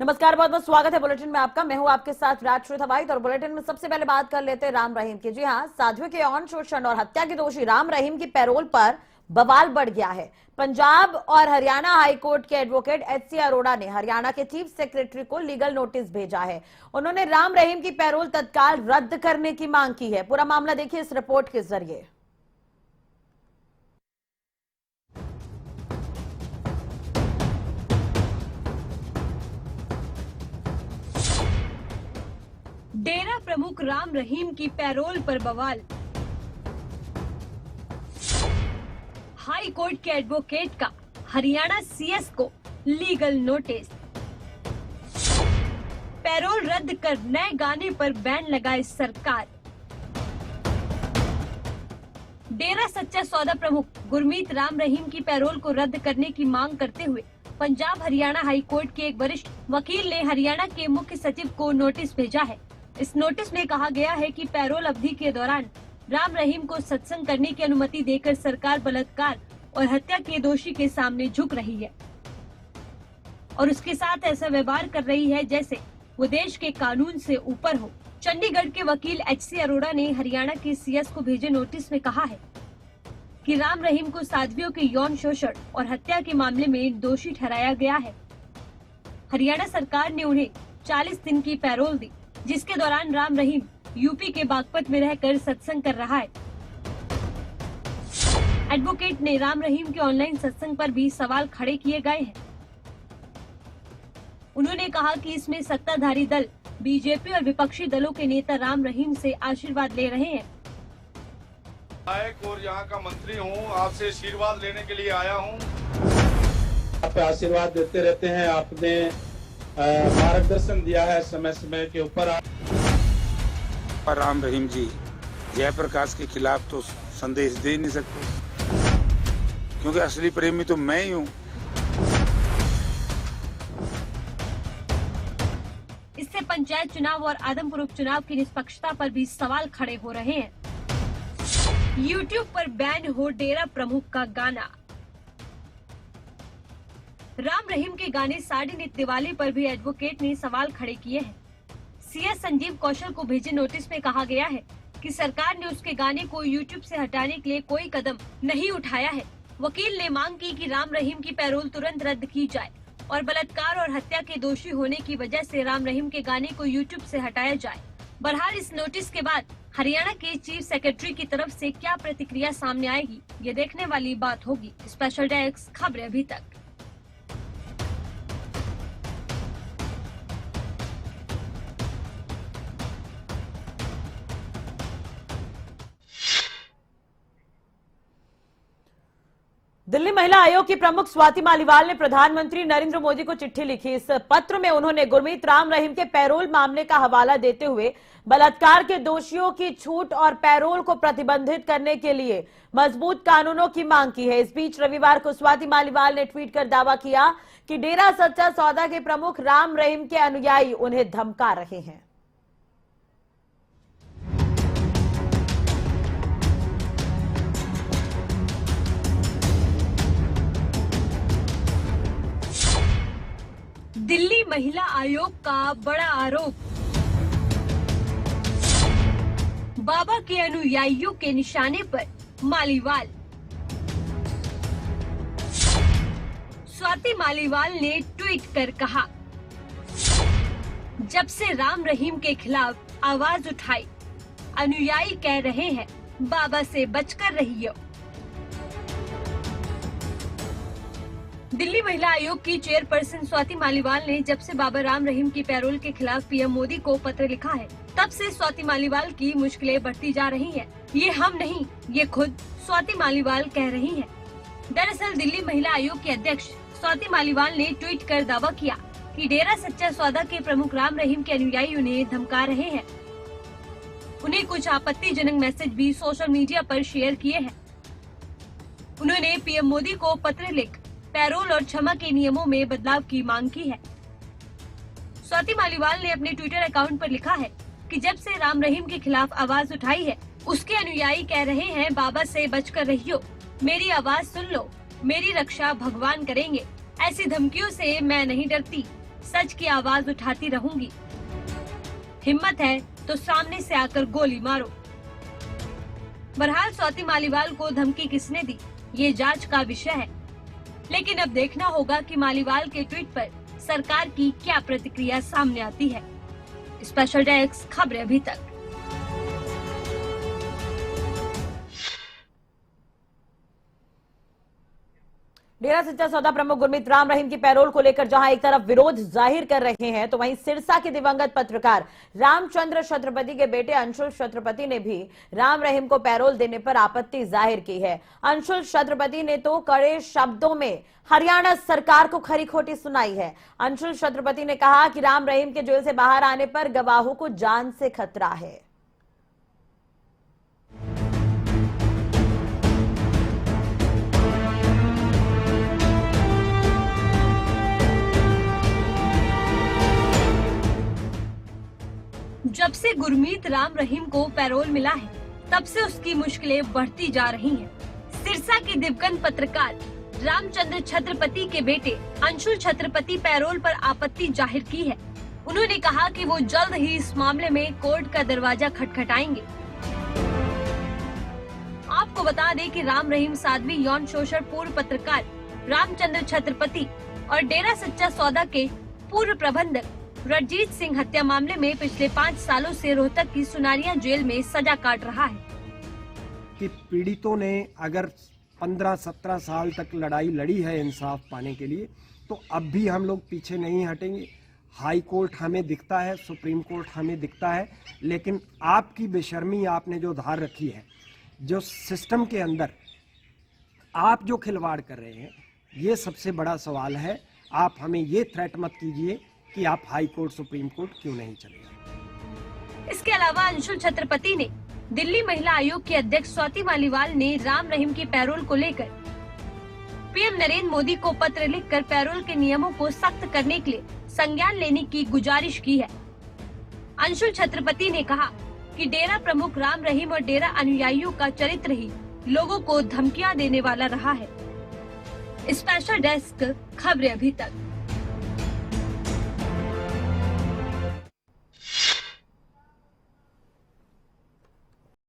नमस्कार, बहुत बहुत स्वागत है बुलेटिन में आपका। मैं हूं आपके साथ राजश्री थवाइत और बुलेटिन में सबसे पहले बात कर लेते हैं राम रहीम की। जी हां, साध्वी के यौन शोषण और हत्या के दोषी राम रहीम की पैरोल पर बवाल बढ़ गया है। पंजाब और हरियाणा हाईकोर्ट के एडवोकेट एचसी अरोड़ा ने हरियाणा के चीफ सेक्रेटरी को लीगल नोटिस भेजा है। उन्होंने राम रहीम की पैरोल तत्काल रद्द करने की मांग की है। पूरा मामला देखिए इस रिपोर्ट के जरिए। डेरा प्रमुख राम रहीम की पैरोल पर बवाल। हाई कोर्ट के एडवोकेट का हरियाणा सीएस को लीगल नोटिस। पैरोल रद्द कर नए गाने पर बैन लगाए सरकार। डेरा सच्चा सौदा प्रमुख गुरमीत राम रहीम की पैरोल को रद्द करने की मांग करते हुए पंजाब हरियाणा हाई कोर्ट के एक वरिष्ठ वकील ने हरियाणा के मुख्य सचिव को नोटिस भेजा है। इस नोटिस में कहा गया है कि पैरोल अवधि के दौरान राम रहीम को सत्संग करने की अनुमति देकर सरकार बलात्कार और हत्या के दोषी के सामने झुक रही है और उसके साथ ऐसा व्यवहार कर रही है जैसे वो देश के कानून से ऊपर हो। चंडीगढ़ के वकील एचसी अरोड़ा ने हरियाणा के सीएस को भेजे नोटिस में कहा है कि राम रहीम को साध्वियों के यौन शोषण और हत्या के मामले में दोषी ठहराया गया है। हरियाणा सरकार ने उन्हें 40 दिन की पैरोल दी, जिसके दौरान राम रहीम यूपी के बागपत में रहकर सत्संग कर रहा है। एडवोकेट ने राम रहीम के ऑनलाइन सत्संग पर भी सवाल खड़े किए गए हैं। उन्होंने कहा कि इसमें सत्ताधारी दल बीजेपी और विपक्षी दलों के नेता राम रहीम से आशीर्वाद ले रहे हैं। और यहाँ का मंत्री हूँ, आपसे आशीर्वाद लेने के लिए आया हूँ। आप आशीर्वाद देते रहते हैं, आपने मार्गदर्शन दिया है समय समय के ऊपर। राम रहीम जी जयप्रकाश के खिलाफ तो संदेश दे नहीं सकते, क्योंकि असली प्रेमी तो मैं ही हूँ। इससे पंचायत चुनाव और आदमपुर उपचुनाव की निष्पक्षता पर भी सवाल खड़े हो रहे हैं। YouTube पर बैन हो डेरा प्रमुख का गाना। राम रहीम के गाने साड़ी नित दिवाली पर भी एडवोकेट ने सवाल खड़े किए हैं। सीएस संजीव कौशल को भेजे नोटिस में कहा गया है कि सरकार ने उसके गाने को YouTube से हटाने के लिए कोई कदम नहीं उठाया है। वकील ने मांग की कि राम रहीम की पैरोल तुरंत रद्द की जाए और बलात्कार और हत्या के दोषी होने की वजह से राम रहीम के गाने को YouTube से हटाया जाए। बहरहाल इस नोटिस के बाद हरियाणा के चीफ सेक्रेटरी की तरफ से क्या प्रतिक्रिया सामने आएगी, ये देखने वाली बात होगी। स्पेशल डेस्क खबरें अभी तक। दिल्ली महिला आयोग की प्रमुख स्वाति मालीवाल ने प्रधानमंत्री नरेंद्र मोदी को चिट्ठी लिखी। इस पत्र में उन्होंने गुरमीत राम रहीम के पैरोल मामले का हवाला देते हुए बलात्कार के दोषियों की छूट और पैरोल को प्रतिबंधित करने के लिए मजबूत कानूनों की मांग की है। इस बीच रविवार को स्वाति मालीवाल ने ट्वीट कर दावा किया कि डेरा सच्चा सौदा के प्रमुख राम रहीम के अनुयायी उन्हें धमका रहे हैं। दिल्ली महिला आयोग का बड़ा आरोप। बाबा के अनुयायियों के निशाने पर मालीवाल। स्वाति मालीवाल ने ट्वीट कर कहा, जब से राम रहीम के खिलाफ आवाज उठाई, अनुयायी कह रहे हैं बाबा से बचकर रहियो। दिल्ली महिला आयोग की चेयरपर्सन स्वाति मालीवाल ने जब से बाबा राम रहीम की पैरोल के खिलाफ पीएम मोदी को पत्र लिखा है, तब से स्वाति मालीवाल की मुश्किलें बढ़ती जा रही हैं। ये हम नहीं, ये खुद स्वाति मालीवाल कह रही हैं। दरअसल दिल्ली महिला आयोग की अध्यक्ष स्वाति मालीवाल ने ट्वीट कर दावा किया कि डेरा सच्चा सौदा के प्रमुख राम रहीम के अनुयायी उन्हें धमका रहे हैं। उन्हें कुछ आपत्तिजनक मैसेज भी सोशल मीडिया पर शेयर किए हैं। उन्होंने पीएम मोदी को पत्र लिख पैरोल और क्षमा के नियमों में बदलाव की मांग की है। स्वाति मालीवाल ने अपने ट्विटर अकाउंट पर लिखा है कि जब से राम रहीम के खिलाफ आवाज उठाई है, उसके अनुयायी कह रहे हैं बाबा से बचकर रहियो, मेरी आवाज सुन लो, मेरी रक्षा भगवान करेंगे। ऐसी धमकियों से मैं नहीं डरती। सच की आवाज उठाती रहूंगी। हिम्मत है तो सामने से आकर गोली मारो। बहरहाल स्वाति मालीवाल को धमकी किसने दी, ये जांच का विषय है। लेकिन अब देखना होगा कि मालीवाल के ट्वीट पर सरकार की क्या प्रतिक्रिया सामने आती है। स्पेशल डेस्क खबरें अभी तक। डेरा सच्चा सौदा प्रमुख गुरमीत राम रहीम की पैरोल को लेकर जहां एक तरफ विरोध जाहिर कर रहे हैं, तो वहीं सिरसा के दिवंगत पत्रकार रामचंद्र छत्रपति के बेटे अंशुल छत्रपति ने भी राम रहीम को पैरोल देने पर आपत्ति जाहिर की है। अंशुल छत्रपति ने तो कड़े शब्दों में हरियाणा सरकार को खरी खोटी सुनाई है। अंशुल छत्रपति ने कहा कि राम रहीम के जेल से बाहर आने पर गवाहों को जान से खतरा है। जब से गुरमीत राम रहीम को पैरोल मिला है, तब से उसकी मुश्किलें बढ़ती जा रही हैं। सिरसा के दिवंगत पत्रकार रामचंद्र छत्रपति के बेटे अंशुल छत्रपति पैरोल पर आपत्ति जाहिर की है। उन्होंने कहा कि वो जल्द ही इस मामले में कोर्ट का दरवाजा खटखटाएंगे। आपको बता दें कि राम रहीम साध्वी यौन शोषण पूर्व पत्रकार रामचंद्र छत्रपति और डेरा सच्चा सौदा के पूर्व प्रबंधक रणजीत सिंह हत्या मामले में पिछले 5 सालों से रोहतक की सुनारिया जेल में सजा काट रहा है। कि पीड़ितों ने अगर 15-17 साल तक लड़ाई लड़ी है इंसाफ पाने के लिए, तो अब भी हम लोग पीछे नहीं हटेंगे। हाई कोर्ट हमें दिखता है, सुप्रीम कोर्ट हमें दिखता है, लेकिन आपकी बेशर्मी आपने जो धार रखी है, जो सिस्टम के अंदर आप जो खिलवाड़ कर रहे हैं, ये सबसे बड़ा सवाल है। आप हमें ये थ्रेट मत कीजिए कि आप हाई कोर्ट सुप्रीम कोर्ट क्यों नहीं चले। इसके अलावा अंशुल छत्रपति ने दिल्ली महिला आयोग की अध्यक्ष स्वाति मालीवाल ने राम रहीम की पैरोल को लेकर पीएम नरेंद्र मोदी को पत्र लिखकर पैरोल के नियमों को सख्त करने के लिए संज्ञान लेने की गुजारिश की है। अंशुल छत्रपति ने कहा कि डेरा प्रमुख राम रहीम और डेरा अनुयायियों का चरित्र ही लोगों को धमकियां देने वाला रहा है। स्पेशल डेस्क खबरें अभी तक।